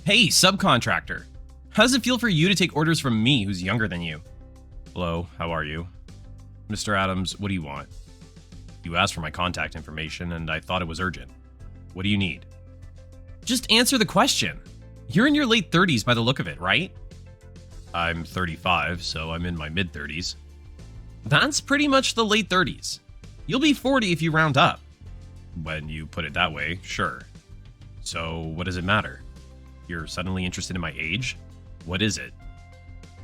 Hey, subcontractor. How does it feel for you to take orders from me, who's younger than you? Hello, how are you? Mr. Adams, what do you want? You asked for my contact information, and I thought it was urgent. What do you need? Just answer the question. You're in your late 30s by the look of it, right? I'm 35, so I'm in my mid-30s. That's pretty much the late 30s. You'll be 40 if you round up. When you put it that way, sure. So, what does it matter? You're suddenly interested in my age? What is it?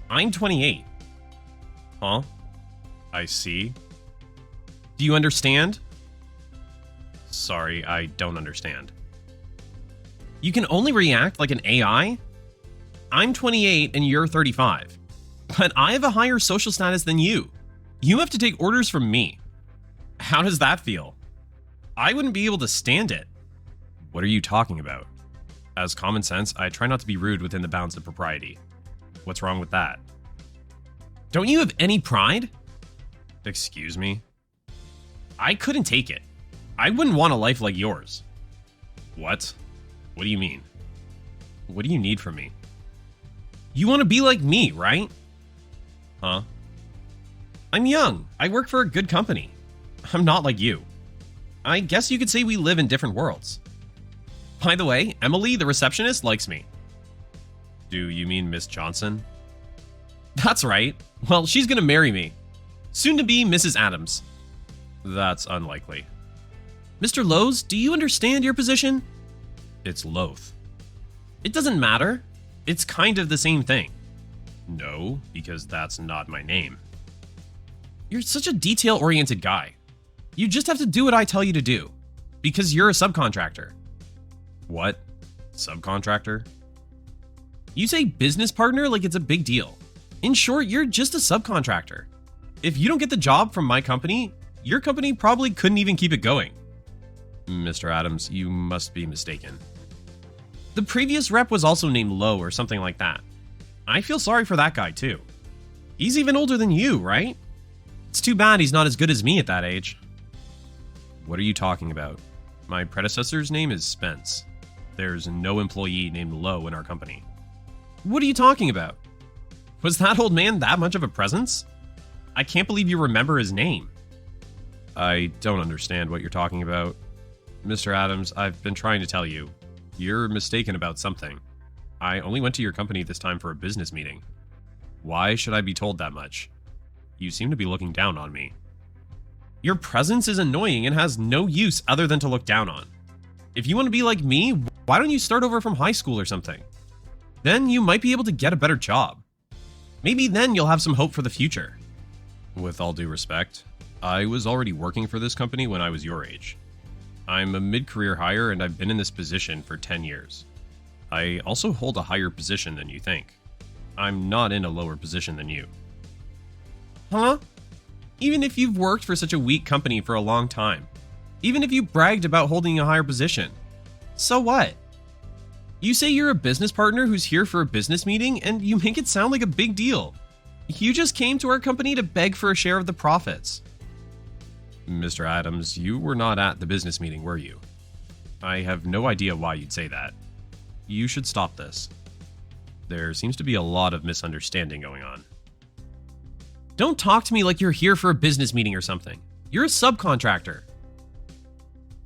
I'm 28. Huh? I see. Do you understand? Sorry, I don't understand. You can only react like an AI? I'm 28 and you're 35. But I have a higher social status than you. You have to take orders from me. How does that feel? I wouldn't be able to stand it. What are you talking about? As common sense, I try not to be rude within the bounds of propriety. What's wrong with that? Don't you have any pride? Excuse me? I couldn't take it. I wouldn't want a life like yours. What? What do you mean? What do you need from me? You want to be like me, right? Huh? I'm young. I work for a good company. I'm not like you. I guess you could say we live in different worlds. By the way, Emily, the receptionist, likes me. Do you mean Miss Johnson? That's right. Well, she's gonna marry me. Soon to be Mrs. Adams. That's unlikely. Mr. Lowe's, do you understand your position? It's Loath. It doesn't matter. It's kind of the same thing. No, because that's not my name. You're such a detail-oriented guy. You just have to do what I tell you to do. Because you're a subcontractor. What? Subcontractor? You say business partner like it's a big deal. In short, you're just a subcontractor. If you don't get the job from my company, your company probably couldn't even keep it going. Mr. Adams, you must be mistaken. The previous rep was also named Lowe or something like that. I feel sorry for that guy too. He's even older than you, right? It's too bad he's not as good as me at that age. What are you talking about? My predecessor's name is Spence. There's no employee named Lowe in our company. What are you talking about? Was that old man that much of a presence? I can't believe you remember his name. I don't understand what you're talking about. Mr. Adams, I've been trying to tell you. You're mistaken about something. I only went to your company this time for a business meeting. Why should I be told that much? You seem to be looking down on me. Your presence is annoying and has no use other than to look down on. If you want to be like me, why don't you start over from high school or something? Then you might be able to get a better job. Maybe then you'll have some hope for the future. With all due respect, I was already working for this company when I was your age. I'm a mid-career hire and I've been in this position for 10 years. I also hold a higher position than you think. I'm not in a lower position than you. Huh? Even if you've worked for such a weak company for a long time. Even if you bragged about holding a higher position. So what? You say you're a business partner who's here for a business meeting and you make it sound like a big deal. You just came to our company to beg for a share of the profits. Mr. Adams, you were not at the business meeting, were you? I have no idea why you'd say that. You should stop this. There seems to be a lot of misunderstanding going on. Don't talk to me like you're here for a business meeting or something. You're a subcontractor.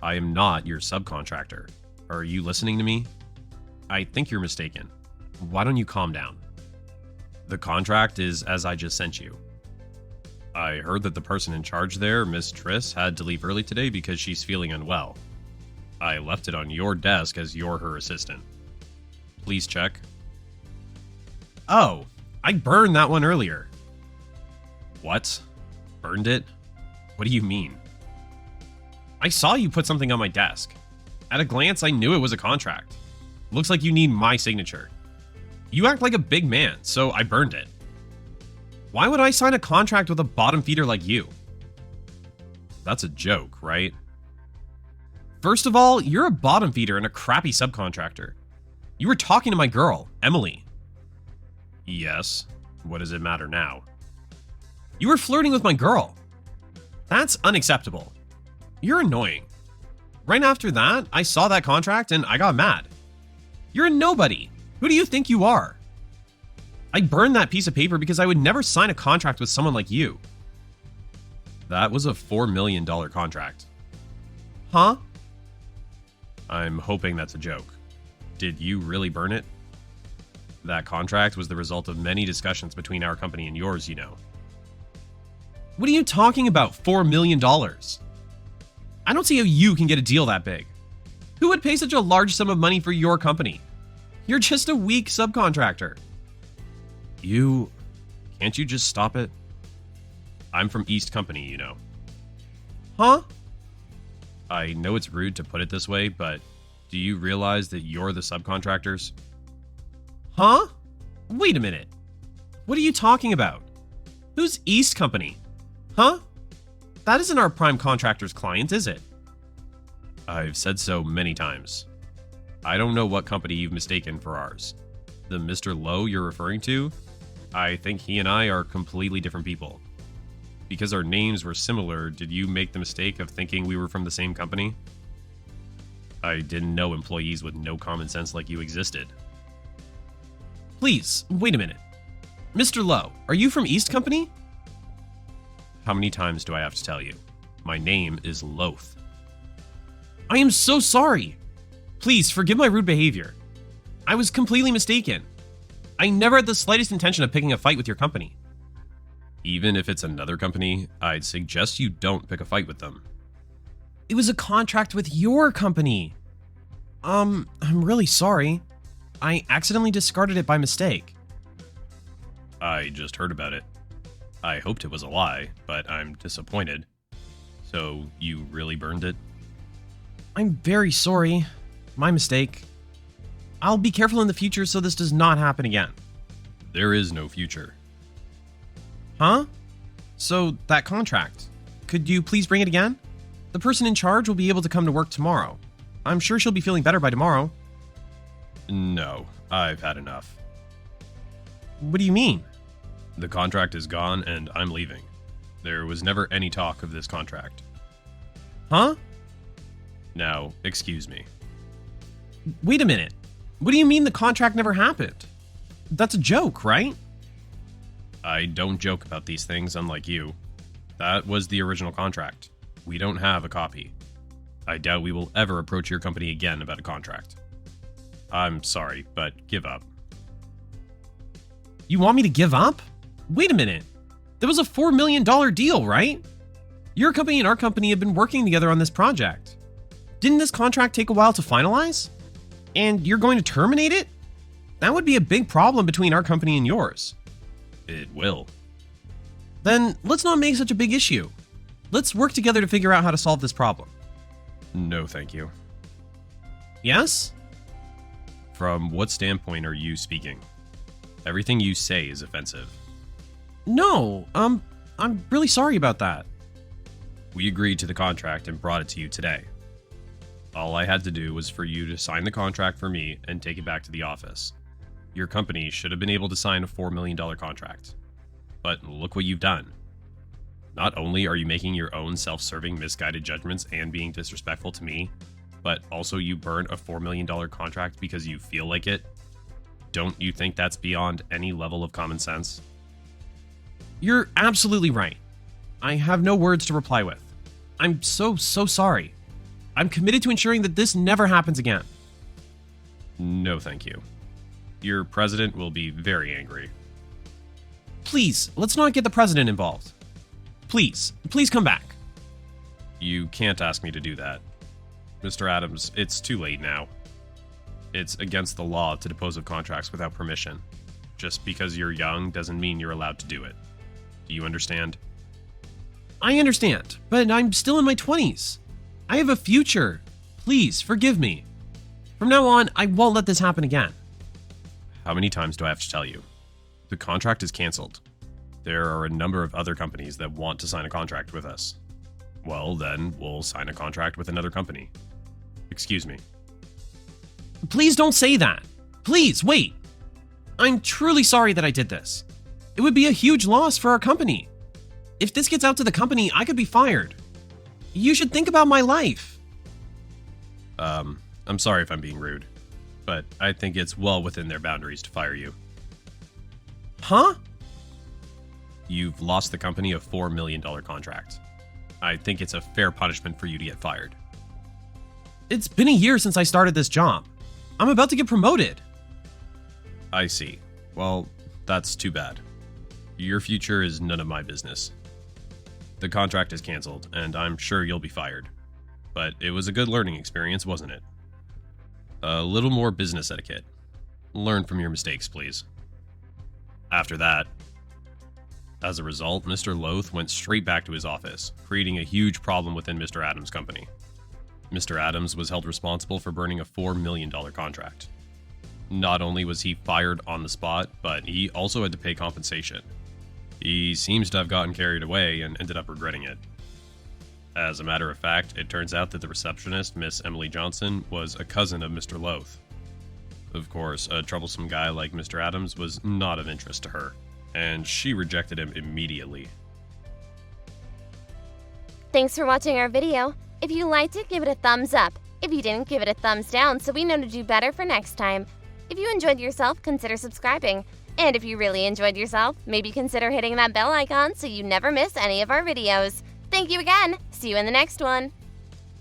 I am not your subcontractor. Are you listening to me? I think you're mistaken. Why don't you calm down? The contract is as I just sent you. I heard that the person in charge there, Miss Triss, had to leave early today because she's feeling unwell. I left it on your desk as you're her assistant. Please check. Oh, I burned that one earlier. What? Burned it? What do you mean? I saw you put something on my desk. At a glance, I knew it was a contract. Looks like you need my signature. You act like a big man, so I burned it. Why would I sign a contract with a bottom feeder like you? That's a joke, right? First of all, you're a bottom feeder and a crappy subcontractor. You were talking to my girl, Emily. Yes. What does it matter now? You were flirting with my girl. That's unacceptable. You're annoying. Right after that, I saw that contract and I got mad. You're a nobody. Who do you think you are? I burned that piece of paper because I would never sign a contract with someone like you. That was a $4 million contract. Huh? I'm hoping that's a joke. Did you really burn it? That contract was the result of many discussions between our company and yours, you know. What are you talking about, $4 million? I don't see how you can get a deal that big. Who would pay such a large sum of money for your company? You're just a weak subcontractor. Can't you just stop it? I'm from East Company, you know. Huh? I know it's rude to put it this way, but do you realize that you're the subcontractors? Huh? Wait a minute. What are you talking about? Who's East Company? Huh? That isn't our prime contractor's client, is it? I've said so many times. I don't know what company you've mistaken for ours. The Mr. Lowe you're referring to? I think he and I are completely different people. Because our names were similar, did you make the mistake of thinking we were from the same company? I didn't know employees with no common sense like you existed. Please, wait a minute. Mr. Lowe, are you from East Company? How many times do I have to tell you? My name is Loth. I am so sorry. Please forgive my rude behavior. I was completely mistaken. I never had the slightest intention of picking a fight with your company. Even if it's another company, I'd suggest you don't pick a fight with them. It was a contract with your company. I'm really sorry. I accidentally discarded it by mistake. I just heard about it. I hoped it was a lie, but I'm disappointed. So you really burned it? I'm very sorry. My mistake. I'll be careful in the future so this does not happen again. There is no future. Huh? So, that contract. Could you please bring it again? The person in charge will be able to come to work tomorrow. I'm sure she'll be feeling better by tomorrow. No, I've had enough. What do you mean? The contract is gone and I'm leaving. There was never any talk of this contract. Huh? Now, excuse me. Wait a minute. What do you mean the contract never happened? That's a joke, right? I don't joke about these things, unlike you. That was the original contract. We don't have a copy. I doubt we will ever approach your company again about a contract. I'm sorry, but give up. You want me to give up? Wait a minute. That was a $4 million deal, right? Your company and our company have been working together on this project. Didn't this contract take a while to finalize? And you're going to terminate it? That would be a big problem between our company and yours. It will. Then let's not make such a big issue. Let's work together to figure out how to solve this problem. No, thank you. Yes? From what standpoint are you speaking? Everything you say is offensive. No, I'm really sorry about that. We agreed to the contract and brought it to you today. All I had to do was for you to sign the contract for me and take it back to the office. Your company should have been able to sign a $4 million contract. But look what you've done. Not only are you making your own self-serving misguided judgments and being disrespectful to me, but also you burn a $4 million contract because you feel like it. Don't you think that's beyond any level of common sense? You're absolutely right. I have no words to reply with. I'm so sorry. I'm committed to ensuring that this never happens again. No, thank you. Your president will be very angry. Please, let's not get the president involved. Please come back. You can't ask me to do that. Mr. Adams, it's too late now. It's against the law to dispose of contracts without permission. Just because you're young doesn't mean you're allowed to do it. Do you understand? I understand, but I'm still in my 20s. I have a future. Please, forgive me. From now on, I won't let this happen again. How many times do I have to tell you? The contract is canceled. There are a number of other companies that want to sign a contract with us. Well, then we'll sign a contract with another company. Excuse me. Please don't say that. Please, wait. I'm truly sorry that I did this. It would be a huge loss for our company. If this gets out to the company, I could be fired. You should think about my life. I'm sorry if I'm being rude. but I think it's well within their boundaries to fire you. Huh? You've lost the company a $4 million contract. I think it's a fair punishment for you to get fired. It's been a year since I started this job. I'm about to get promoted. I see. Well, that's too bad. Your future is none of my business. The contract is canceled, and I'm sure you'll be fired. But it was a good learning experience, wasn't it? A little more business etiquette. Learn from your mistakes, please. After that, as a result, Mr. Loth went straight back to his office, creating a huge problem within Mr. Adams' company. Mr. Adams was held responsible for burning a $4 million contract. Not only was he fired on the spot, but he also had to pay compensation. He seems to have gotten carried away and ended up regretting it. As a matter of fact, it turns out that the receptionist, Miss Emily Johnson, was a cousin of Mr. Loth. Of course, a troublesome guy like Mr. Adams was not of interest to her, and she rejected him immediately. Thanks for watching our video. If you liked it, give it a thumbs up. If you didn't, give it a thumbs down so we know to do better for next time. If you enjoyed yourself, consider subscribing. And if you really enjoyed yourself, maybe consider hitting that bell icon so you never miss any of our videos. Thank you again. See you in the next one.